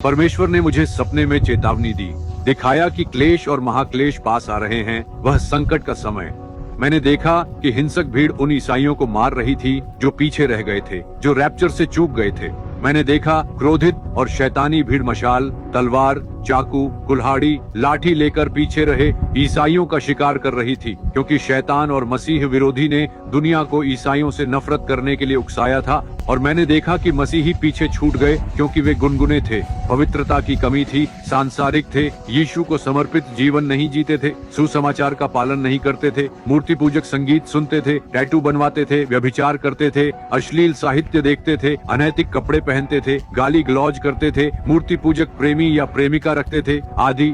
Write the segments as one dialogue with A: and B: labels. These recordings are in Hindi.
A: परमेश्वर ने मुझे सपने में चेतावनी दी, दिखाया कि क्लेश और महाक्लेश पास आ रहे हैं, वह संकट का समय। मैंने देखा कि हिंसक भीड़ उन ईसाइयों को मार रही थी जो पीछे रह गए थे, जो रैप्चर से चूक गए थे। मैंने देखा क्रोधित और शैतानी भीड़ मशाल, तलवार, चाकू, कुल्हाड़ी, लाठी लेकर पीछे रहे ईसाइयों का शिकार कर रही थी, क्योंकि शैतान और मसीह विरोधी ने दुनिया को ईसाइयों से नफरत करने के लिए उकसाया था। और मैंने देखा कि मसीही पीछे छूट गए क्योंकि वे गुनगुने थे, पवित्रता की कमी थी, सांसारिक थे, यीशु को समर्पित जीवन नहीं जीते थे, सुसमाचार का पालन नहीं करते थे, मूर्ति पूजक संगीत सुनते थे, टैटू बनवाते थे, व्यभिचार करते थे, अश्लील साहित्य देखते थे, अनैतिक कपड़े पहनते थे, गाली गलौज करते थे, मूर्ति पूजक प्रेमी या प्रेमिका रखते थे आदि।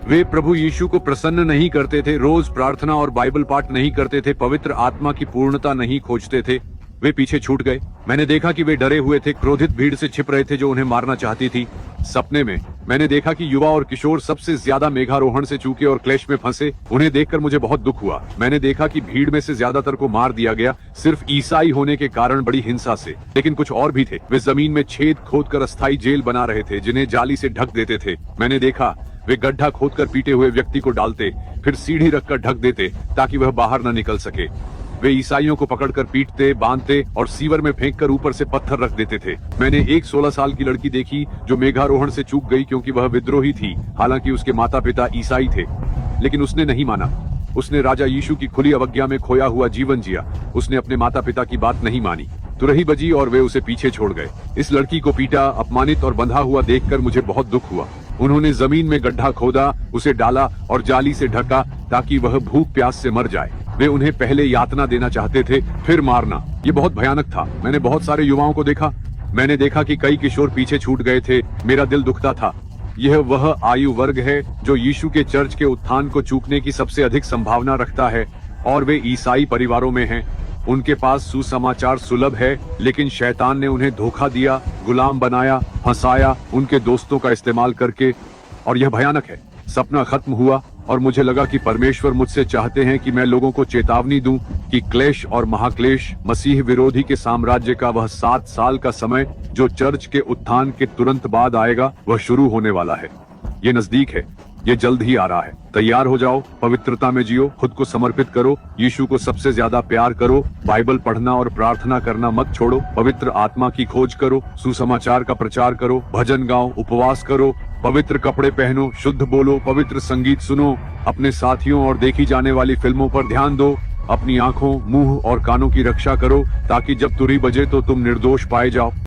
A: वे प्रभु यीशु को प्रसन्न नहीं करते थे, रोज प्रार्थना और बाइबल पाठ नहीं करते थे, पवित्र आत्मा की पूर्णता नहीं खोजते थे। वे पीछे छूट गए। मैंने देखा कि वे डरे हुए थे, क्रोधित भीड़ से छिप रहे थे जो उन्हें मारना चाहती थी। सपने में मैंने देखा कि युवा और किशोर सबसे ज्यादा मेघारोहण से चूके और क्लेश में फंसे। उन्हें देखकर मुझे बहुत दुख हुआ। मैंने देखा कि भीड़ में से ज्यादातर को मार दिया गया, सिर्फ ईसाई होने के कारण बड़ी हिंसा से। लेकिन कुछ और भी थे। वे जमीन में छेद खोदकर अस्थायी जेल बना रहे थे, जिन्हें जाली से ढक देते थे। मैंने देखा वे गड्ढा खोदकर पीटे हुए व्यक्ति को डालते, फिर सीढ़ी रखकर ढक देते ताकि वह बाहर न निकल सके। वे ईसाइयों को पकड़कर पीटते, बांधते और सीवर में फेंककर ऊपर से पत्थर रख देते थे। मैंने एक 16 साल की लड़की देखी जो मेघारोहण से चूक गई क्योंकि वह विद्रोही थी। हालांकि उसके माता पिता ईसाई थे, लेकिन उसने नहीं माना। उसने राजा यीशु की खुली अवज्ञा में खोया हुआ जीवन जिया। उसने अपने माता पिता की बात नहीं मानी। तुरही बजी और वे उसे पीछे छोड़ गए। इस लड़की को पीटा, अपमानित और बंधा हुआ देखकर मुझे बहुत दुख हुआ। उन्होंने जमीन में गड्ढा खोदा, उसे डाला और जाली से ढका ताकि वह भूख प्यास से मर जाए। वे उन्हें पहले यातना देना चाहते थे, फिर मारना। ये बहुत भयानक था। मैंने बहुत सारे युवाओं को देखा। मैंने देखा कि कई किशोर पीछे छूट गए थे। मेरा दिल दुखता था। यह वह आयु वर्ग है जो यीशु के चर्च के उत्थान को चूकने की सबसे अधिक संभावना रखता है, और वे ईसाई परिवारों में हैं। उनके पास सुसमाचार सुलभ है, लेकिन शैतान ने उन्हें धोखा दिया, गुलाम बनाया, फंसाया उनके दोस्तों का इस्तेमाल करके। और यह भयानक है। सपना खत्म हुआ और मुझे लगा कि परमेश्वर मुझसे चाहते हैं कि मैं लोगों को चेतावनी दूं कि क्लेश और महाक्लेश, मसीह विरोधी के साम्राज्य का वह 7 साल का समय जो चर्च के उत्थान के तुरंत बाद आएगा, वह शुरू होने वाला है। ये नजदीक है। ये जल्द ही आ रहा है। तैयार हो जाओ, पवित्रता में जियो, खुद को समर्पित करो, यीशु को सबसे ज्यादा प्यार करो, बाइबल पढ़ना और प्रार्थना करना मत छोड़ो, पवित्र आत्मा की खोज करो, सुसमाचार का प्रचार करो, भजन गाओ, उपवास करो, पवित्र कपड़े पहनो, शुद्ध बोलो, पवित्र संगीत सुनो, अपने साथियों और देखी जाने वाली फिल्मों पर ध्यान दो, अपनी आंखों, मुंह और कानों की रक्षा करो ताकि जब तुरही बजे तो तुम निर्दोष पाए जाओ।